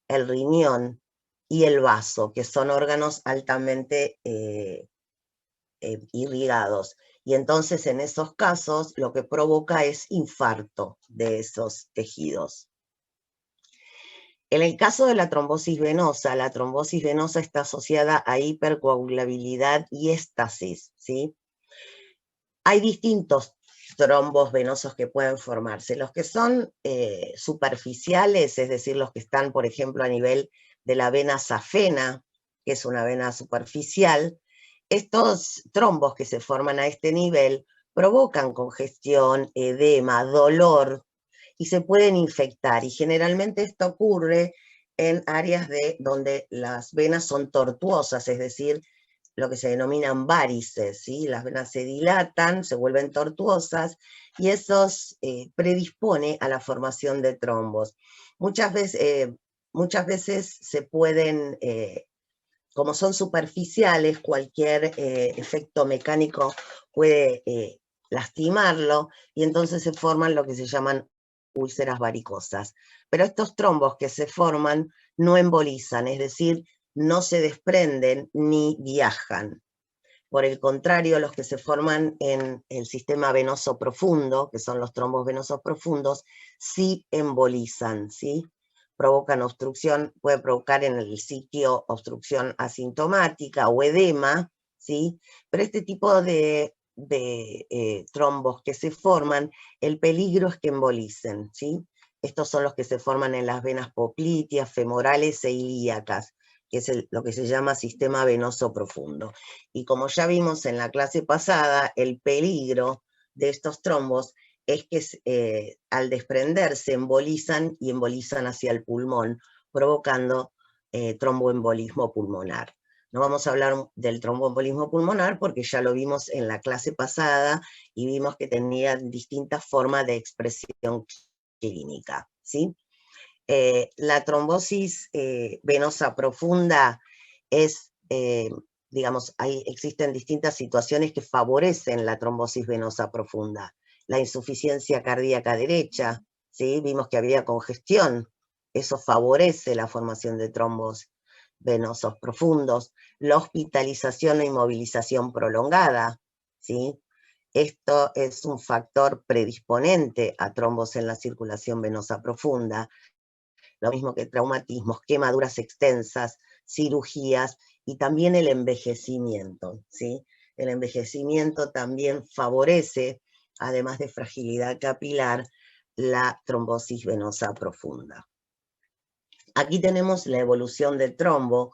el riñón y el vaso, que son órganos altamente irrigados. Y entonces en esos casos lo que provoca es infarto de esos tejidos. En el caso de la trombosis venosa está asociada a hipercoagulabilidad y éstasis, ¿sí? Hay distintos trombos venosos que pueden formarse. Los que son superficiales, es decir, los que están, por ejemplo, a nivel de la vena safena, que es una vena superficial, estos trombos que se forman a este nivel provocan congestión, edema, dolor, y se pueden infectar, y generalmente esto ocurre en áreas donde las venas son tortuosas, es decir, lo que se denominan varices, ¿sí? Las venas se dilatan, se vuelven tortuosas, y eso predispone a la formación de trombos. Muchas veces se pueden, como son superficiales, cualquier efecto mecánico puede lastimarlo, y entonces se forman lo que se llaman úlceras varicosas. Pero estos trombos que se forman no embolizan, es decir, no se desprenden ni viajan. Por el contrario, los que se forman en el sistema venoso profundo, que son los trombos venosos profundos, sí embolizan, ¿sí? Provocan obstrucción, puede provocar en el sitio obstrucción asintomática o edema, ¿sí? Pero este tipo de trombos que se forman, el peligro es que embolicen, ¿sí? Estos son los que se forman en las venas popliteas, femorales e ilíacas, que es lo que se llama sistema venoso profundo. Y como ya vimos en la clase pasada, el peligro de estos trombos es que al desprenderse embolizan y embolizan hacia el pulmón, provocando tromboembolismo pulmonar. No vamos a hablar del tromboembolismo pulmonar porque ya lo vimos en la clase pasada y vimos que tenía distintas formas de expresión clínica, ¿sí? La trombosis venosa profunda es, digamos, existen distintas situaciones que favorecen la trombosis venosa profunda. La insuficiencia cardíaca derecha, ¿sí? Vimos que había congestión, eso favorece la formación de trombos venosos profundos. La hospitalización o inmovilización prolongada, ¿sí? Esto es un factor predisponente a trombos en la circulación venosa profunda. Lo mismo que traumatismos, quemaduras extensas, cirugías y también el envejecimiento, ¿sí? El envejecimiento también favorece, además de fragilidad capilar, la trombosis venosa profunda. Aquí tenemos la evolución del trombo,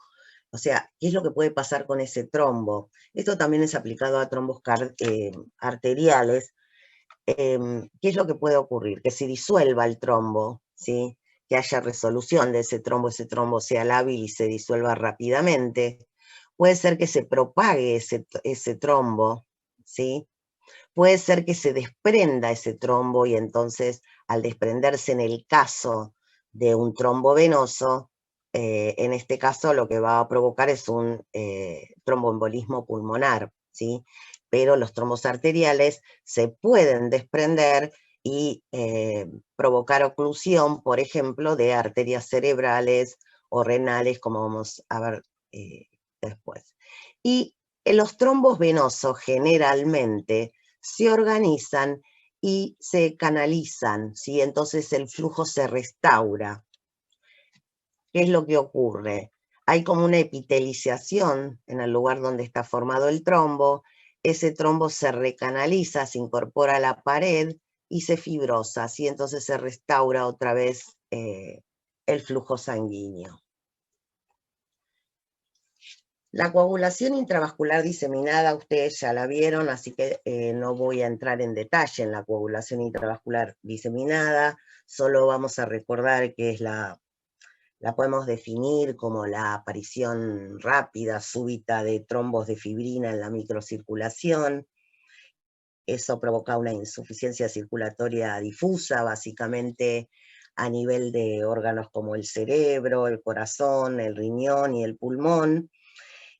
o sea, ¿qué es lo que puede pasar con ese trombo? Esto también es aplicado a trombos arteriales. ¿Qué es lo que puede ocurrir? Que se disuelva el trombo, ¿sí? Que haya resolución de ese trombo sea lábil y se disuelva rápidamente. Puede ser que se propague ese trombo, ¿sí? Puede ser que se desprenda ese trombo y entonces al desprenderse en el caso de un trombo venoso, en este caso lo que va a provocar es un tromboembolismo pulmonar, ¿sí? Pero los trombos arteriales se pueden desprender y provocar oclusión, por ejemplo, de arterias cerebrales o renales, como vamos a ver después. Y los trombos venosos generalmente se organizan y se canalizan, ¿sí? Entonces el flujo se restaura. ¿Qué es lo que ocurre? Hay como una epitelización en el lugar donde está formado el trombo, ese trombo se recanaliza, se incorpora a la pared y se fibrosa, ¿sí? Entonces se restaura otra vez el flujo sanguíneo. La coagulación intravascular diseminada, ustedes ya la vieron, así que no voy a entrar en detalle en la coagulación intravascular diseminada, solo vamos a recordar que es la podemos definir como la aparición rápida, súbita de trombos de fibrina en la microcirculación. Eso provoca una insuficiencia circulatoria difusa, básicamente a nivel de órganos como el cerebro, el corazón, el riñón y el pulmón.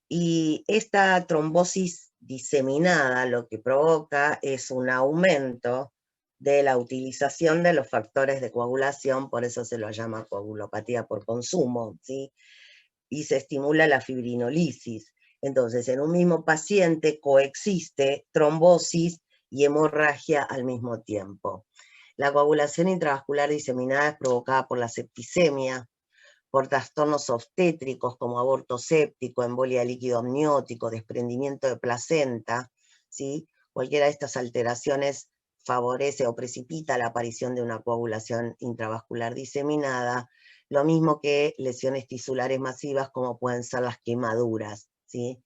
Y esta trombosis diseminada lo que provoca es un aumento de la utilización de los factores de coagulación, por eso se lo llama coagulopatía por consumo, ¿sí? Y se estimula la fibrinolisis. Entonces, en un mismo paciente coexiste trombosis y hemorragia al mismo tiempo. La coagulación intravascular diseminada es provocada por la septicemia, por trastornos obstétricos como aborto séptico, embolia líquido amniótico, desprendimiento de placenta, ¿sí? Cualquiera de estas alteraciones favorece o precipita la aparición de una coagulación intravascular diseminada, lo mismo que lesiones tisulares masivas como pueden ser las quemaduras, ¿sí?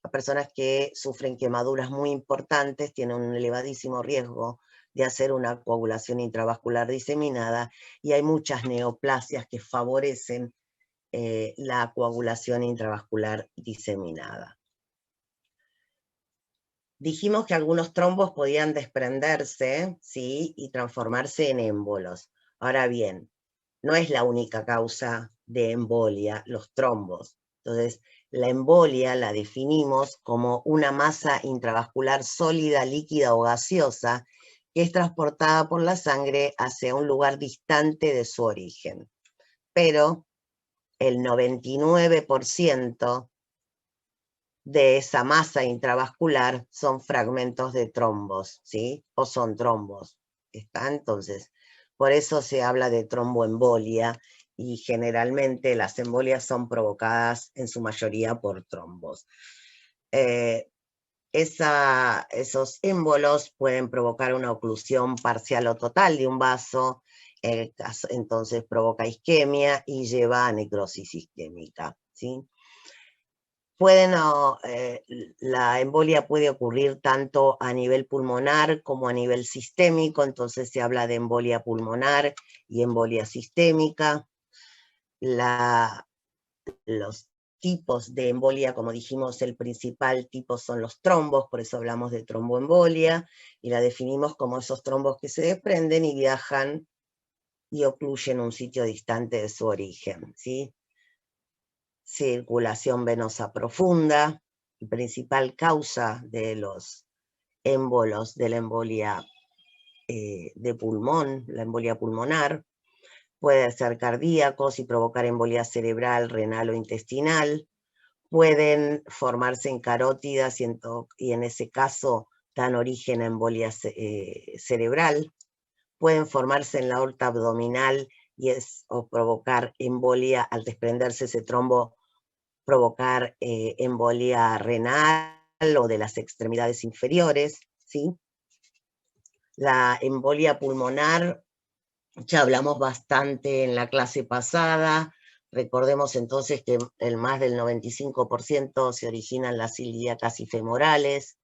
Las personas que sufren quemaduras muy importantes tienen un elevadísimo riesgo de hacer una coagulación intravascular diseminada, y hay muchas neoplasias que favorecen la coagulación intravascular diseminada. Dijimos que algunos trombos podían desprenderse, ¿sí? Y transformarse en émbolos. Ahora bien, no es la única causa de embolia, los trombos. Entonces, la embolia la definimos como una masa intravascular sólida, líquida o gaseosa que es transportada por la sangre hacia un lugar distante de su origen. Pero el 99% de esa masa intravascular son fragmentos de trombos, ¿sí? O son trombos. ¿Está? Entonces, por eso se habla de tromboembolia, y generalmente las embolias son provocadas en su mayoría por trombos. Esos émbolos pueden provocar una oclusión parcial o total de un vaso, entonces provoca isquemia y lleva a necrosis isquémica, ¿sí? La embolia puede ocurrir tanto a nivel pulmonar como a nivel sistémico, entonces se habla de embolia pulmonar y embolia sistémica. Los tipos de embolia, como dijimos, el principal tipo son los trombos, por eso hablamos de tromboembolia, y la definimos como esos trombos que se desprenden y viajan y ocluyen un sitio distante de su origen, ¿sí? Circulación venosa profunda, la principal causa de los émbolos de la embolia de pulmón, la embolia pulmonar, puede ser cardíacos y provocar embolia cerebral, renal o intestinal, pueden formarse en carótidas y en ese caso dan origen a embolia cerebral, pueden formarse en la aorta abdominal o provocar embolia al desprenderse ese trombo, provocar embolia renal o de las extremidades inferiores, ¿sí? La embolia pulmonar, ya hablamos bastante en la clase pasada, Recordemos entonces que el más del 95% se originan las ilíacas y femorales,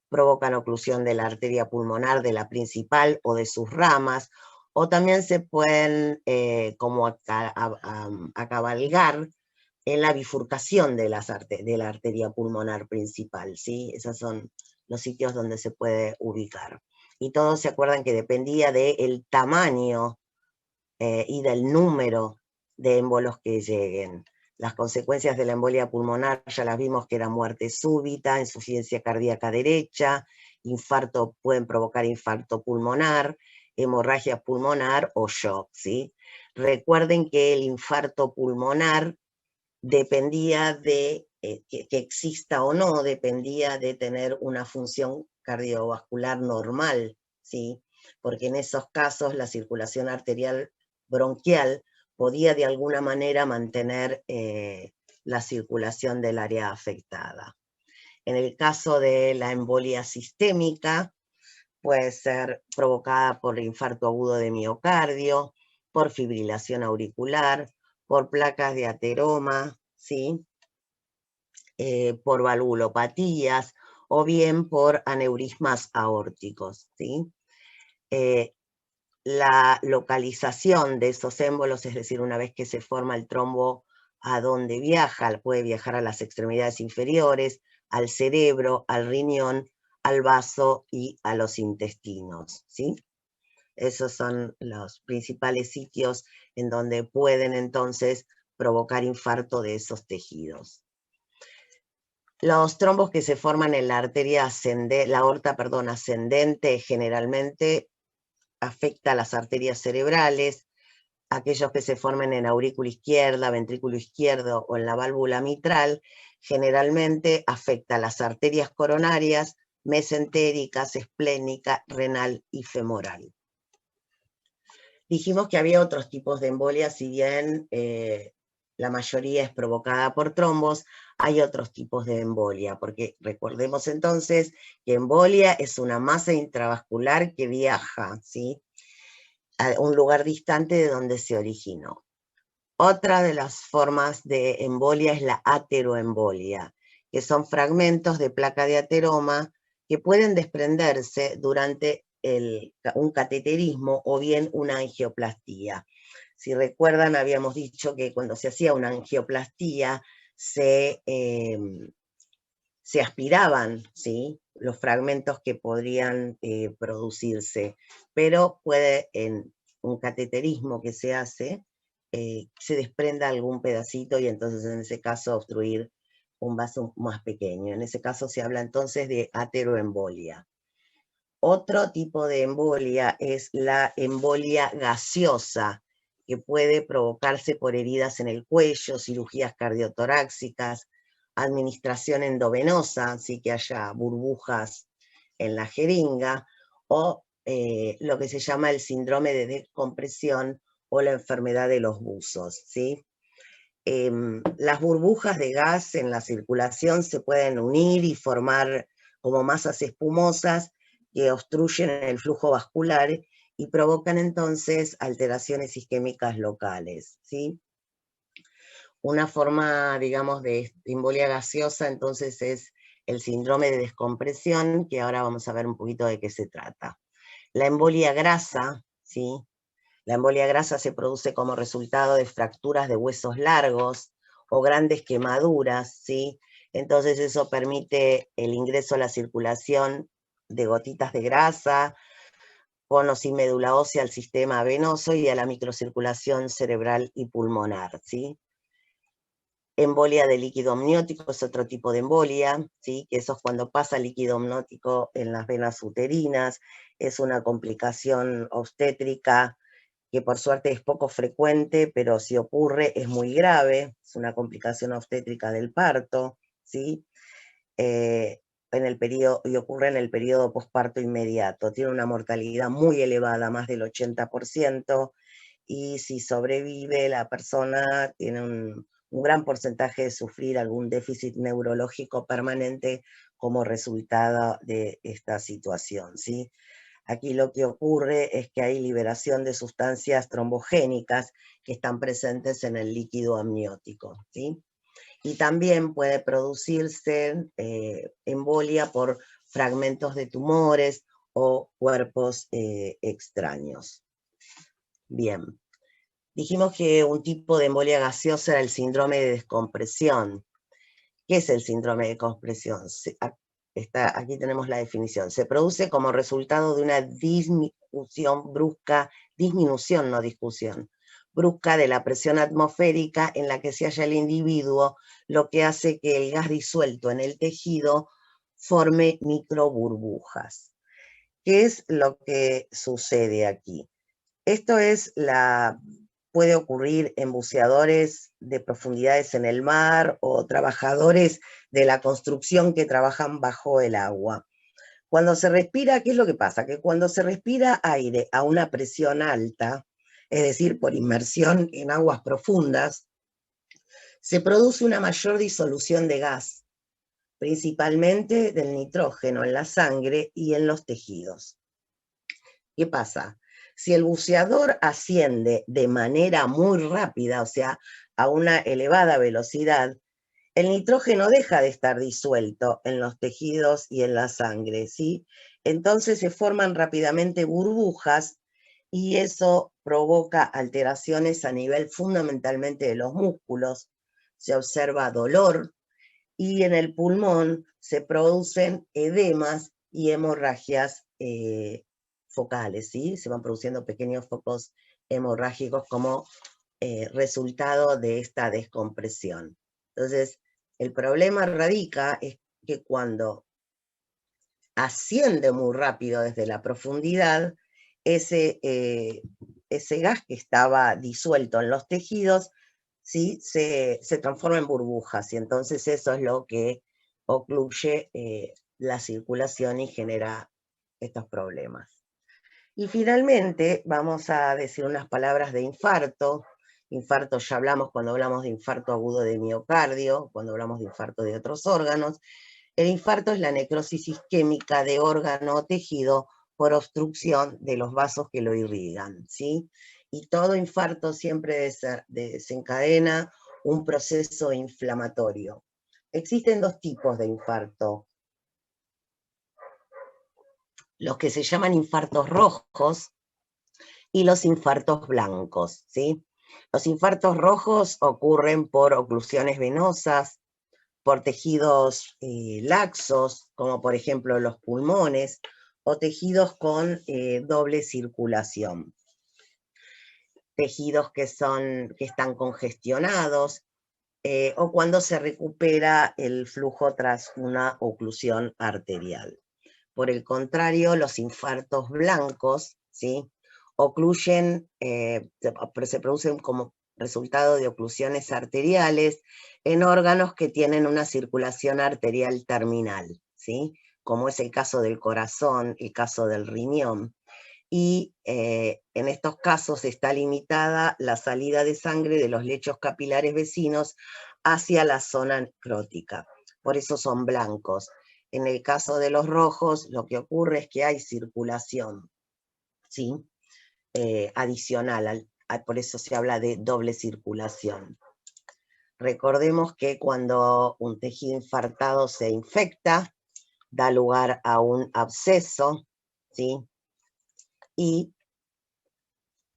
provocan oclusión de la arteria pulmonar de la principal o de sus ramas, o también se pueden acabalgar en la bifurcación de la arteria pulmonar principal, ¿sí? Esos son los sitios donde se puede ubicar. Y todos se acuerdan que dependía del tamaño y del número de émbolos que lleguen. Las consecuencias de la embolia pulmonar ya las vimos, que era muerte súbita, insuficiencia cardíaca derecha, infarto, pueden provocar infarto pulmonar, hemorragia pulmonar o shock, ¿sí? Recuerden que el infarto pulmonar dependía de que exista o no, dependía de tener una función cardiovascular normal, ¿sí? Porque en esos casos la circulación arterial bronquial podía de alguna manera mantener la circulación del área afectada. En el caso de la embolia sistémica, puede ser provocada por infarto agudo de miocardio, por fibrilación auricular, por placas de ateroma, ¿sí? Por valvulopatías o bien por aneurismas aórticos, ¿sí? La localización de esos émbolos, es decir, una vez que se forma el trombo, a dónde viaja, puede viajar a las extremidades inferiores, al cerebro, al riñón, al vaso y a los intestinos, ¿sí? Esos son los principales sitios en donde pueden entonces provocar infarto de esos tejidos. Los trombos que se forman en la arteria ascendente, la aorta, perdón, ascendente, generalmente afecta a las arterias cerebrales, aquellos que se formen en aurícula izquierda, ventrículo izquierdo o en la válvula mitral, generalmente afecta a las arterias coronarias, mesentéricas, esplénica, renal y femoral. Dijimos que había otros tipos de embolia, si bien la mayoría es provocada por trombos, hay otros tipos de embolia, porque recordemos entonces que embolia es una masa intravascular que viaja, ¿sí?, a un lugar distante de donde se originó. Otra de las formas de embolia es la ateroembolia, que son fragmentos de placa de ateroma que pueden desprenderse durante un cateterismo o bien una angioplastía. Si recuerdan, habíamos dicho que cuando se hacía una angioplastía se aspiraban, ¿sí?, los fragmentos que podrían producirse, pero puede en un cateterismo que se hace, se desprenda algún pedacito y entonces en ese caso obstruir un vaso más pequeño. En ese caso se habla entonces de ateroembolia. Otro tipo de embolia es la embolia gaseosa, que puede provocarse por heridas en el cuello, cirugías cardiotoráxicas, administración endovenosa, así que haya burbujas en la jeringa, o lo que se llama el síndrome de descompresión o la enfermedad de los buzos, ¿sí? Las burbujas de gas en la circulación se pueden unir y formar como masas espumosas que obstruyen el flujo vascular y provocan entonces alteraciones isquémicas locales, ¿sí? Una forma, digamos, de embolia gaseosa entonces es el síndrome de descompresión, que ahora vamos a ver un poquito de qué se trata. La embolia grasa, ¿sí? La embolia grasa se produce como resultado de fracturas de huesos largos o grandes quemaduras, ¿sí? Entonces eso permite el ingreso a la circulación de gotitas de grasa, conos y médula ósea al sistema venoso y a la microcirculación cerebral y pulmonar, ¿sí? Embolia de líquido amniótico es otro tipo de embolia, ¿sí?, que eso es cuando pasa líquido amniótico en las venas uterinas, es una complicación obstétrica que por suerte es poco frecuente, pero si ocurre es muy grave, es una complicación obstétrica del parto, ¿sí? Y ocurre en el periodo posparto inmediato, tiene una mortalidad muy elevada, más del 80%, y si sobrevive la persona tiene un gran porcentaje de sufrir algún déficit neurológico permanente como resultado de esta situación, ¿sí? Aquí lo que ocurre es que hay liberación de sustancias trombogénicas que están presentes en el líquido amniótico, ¿sí? Y también puede producirse embolia por fragmentos de tumores o cuerpos extraños. Bien, dijimos que un tipo de embolia gaseosa era el síndrome de descompresión. ¿Qué es el síndrome de descompresión? Aquí tenemos la definición. Se produce como resultado de una disminución brusca, no discusión, brusca de la presión atmosférica en la que se halla el individuo, lo que hace que el gas disuelto en el tejido forme microburbujas. ¿Qué es lo que sucede aquí? Esto puede ocurrir en buceadores de profundidades en el mar o trabajadores de la construcción que trabajan bajo el agua. Cuando se respira, ¿qué es lo que pasa? Que cuando se respira aire a una presión alta, es decir, por inmersión en aguas profundas, se produce una mayor disolución de gas, principalmente del nitrógeno en la sangre y en los tejidos. ¿Qué pasa? Si el buceador asciende de manera muy rápida, o sea, a una elevada velocidad, el nitrógeno deja de estar disuelto en los tejidos y en la sangre, ¿sí? Entonces se forman rápidamente burbujas y eso provoca alteraciones a nivel fundamentalmente de los músculos. Se observa dolor y en el pulmón se producen edemas y hemorragias focales, ¿sí? Se van produciendo pequeños focos hemorrágicos como resultado de esta descompresión. Entonces, el problema radica es que cuando asciende muy rápido desde la profundidad, ese gas que estaba disuelto en los tejidos, ¿sí? se transforma en burbujas, y entonces eso es lo que ocluye la circulación y genera estos problemas. Y finalmente vamos a decir unas palabras de infarto. Infarto ya hablamos cuando hablamos de infarto agudo de miocardio, cuando hablamos de infarto de otros órganos. El infarto es la necrosis isquémica de órgano o tejido por obstrucción de los vasos que lo irrigan, ¿sí? Y todo infarto siempre desencadena un proceso inflamatorio. Existen dos tipos de infarto. Los que se llaman infartos rojos y los infartos blancos, ¿sí? Los infartos rojos ocurren por oclusiones venosas, por tejidos laxos, como por ejemplo los pulmones, o tejidos con doble circulación. Tejidos que están congestionados, o cuando se recupera el flujo tras una oclusión arterial. Por el contrario, los infartos blancos, ¿sí? Ocluyen, se producen como resultado de oclusiones arteriales en órganos que tienen una circulación arterial terminal, ¿sí? Como es el caso del corazón, el caso del riñón. Y en estos casos está limitada la salida de sangre de los lechos capilares vecinos hacia la zona necrótica. Por eso son blancos. En el caso de los rojos, lo que ocurre es que hay circulación, ¿sí? Adicional, por eso se habla de doble circulación. Recordemos que cuando un tejido infartado se infecta, da lugar a un absceso, ¿sí? Y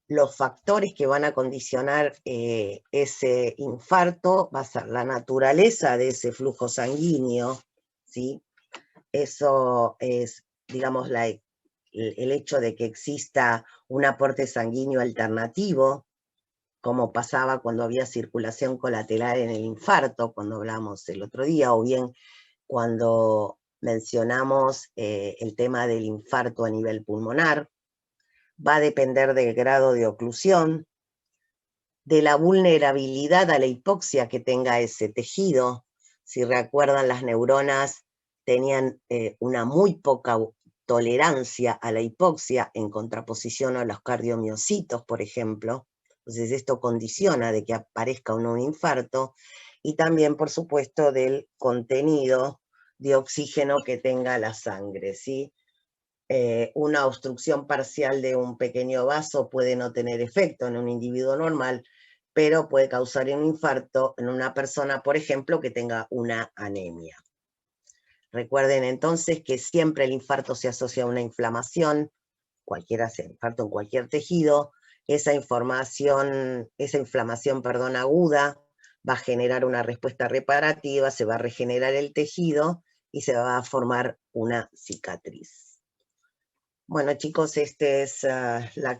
los factores que van a condicionar ese infarto va a ser la naturaleza de ese flujo sanguíneo, ¿sí? Eso es, digamos, el hecho de que exista un aporte sanguíneo alternativo, como pasaba cuando había circulación colateral en el infarto, cuando hablamos el otro día, o bien cuando mencionamos el tema del infarto a nivel pulmonar. Va a depender del grado de oclusión, de la vulnerabilidad a la hipoxia que tenga ese tejido. Si recuerdan, las neuronas tenían una muy poca tolerancia a la hipoxia en contraposición a los cardiomiocitos, por ejemplo. Entonces esto condiciona de que aparezca o no un infarto, y también, por supuesto, del contenido de oxígeno que tenga la sangre, ¿sí? una obstrucción parcial de un pequeño vaso puede no tener efecto en un individuo normal, pero puede causar un infarto en una persona, por ejemplo, que tenga una anemia. Recuerden entonces que siempre el infarto se asocia a una inflamación, cualquiera sea infarto en cualquier tejido, esa inflamación, aguda va a generar una respuesta reparativa, se va a regenerar el tejido y se va a formar una cicatriz. Bueno, chicos, esta es la